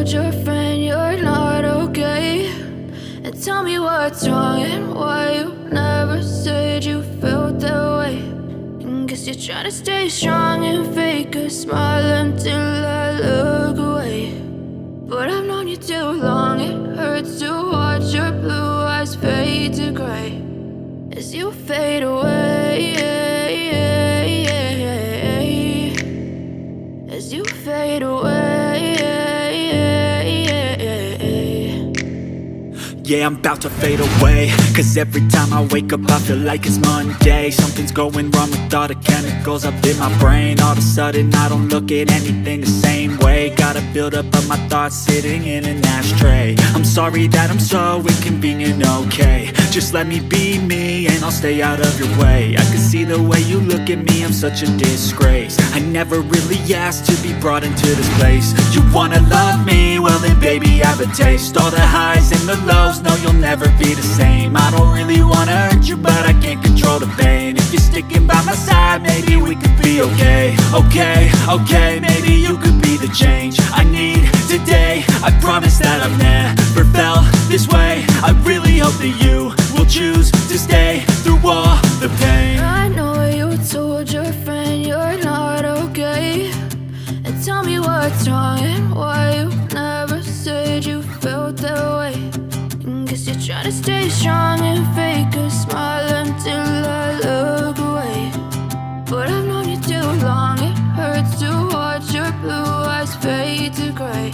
told your friend you're not okay? And tell me what's wrong and why you never said you felt that way. And guess you're trying to stay strong and fake a smile until I look away. But I've known you too long, it hurts to watch your blue eyes fade to gray as you fade away, as you fade away. Yeah, I'm about to fade away, cause every time I wake up I feel like it's Monday. Something's going wrong with all the chemicals up in my brain. All of a sudden I don't look at anything the same way. Got a buildup of my thoughts sitting in an ashtray. I'm sorry that I'm so inconvenient, okay? Just let me be me and I'll stay out of your way. I can see the way you look at me, I'm such a disgrace. I never really asked to be brought into this place. You wanna love me? Well then baby have a taste. All the highs and the lows, no, you'll never be the same. I don't really wanna hurt you, but I can't control the pain. If you're sticking by my side, maybe we could be okay. Okay, maybe you could be the change I need today. I promise that I've never felt this way. I really hope that you will choose to stay through all the pain. I know you told your friend you're not okay. And tell me what's wrong and why you never said you felt that way. Guess you're trying to stay strong and fake a smile until I look away. But I've known you too long, it hurts to watch your blue eyes fade to gray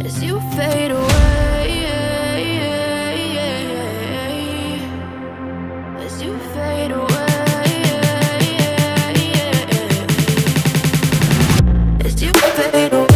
as you fade away, as you fade away, as you fade away.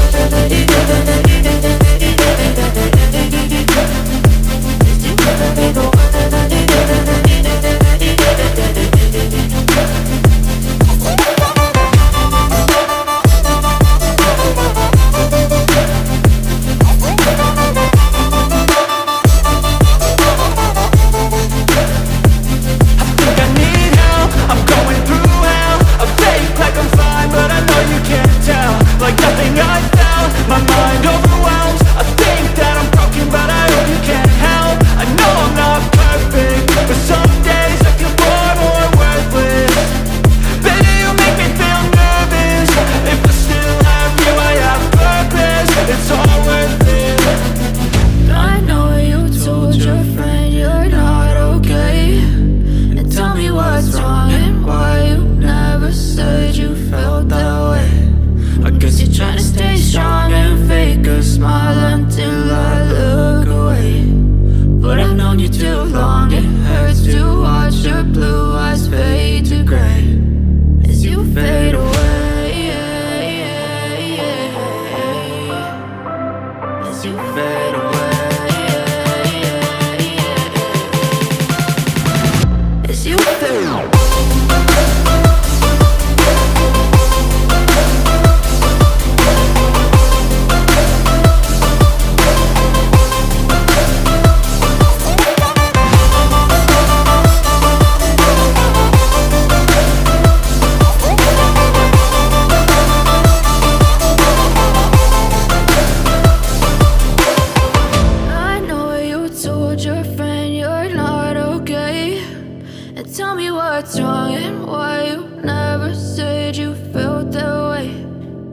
Tell me what's wrong and why you never said you felt that way.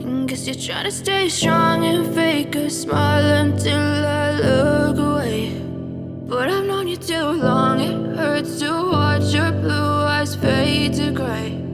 And guess you're trying to stay strong and fake a smile until I look away. But I've known you too long, it hurts to watch your blue eyes fade to gray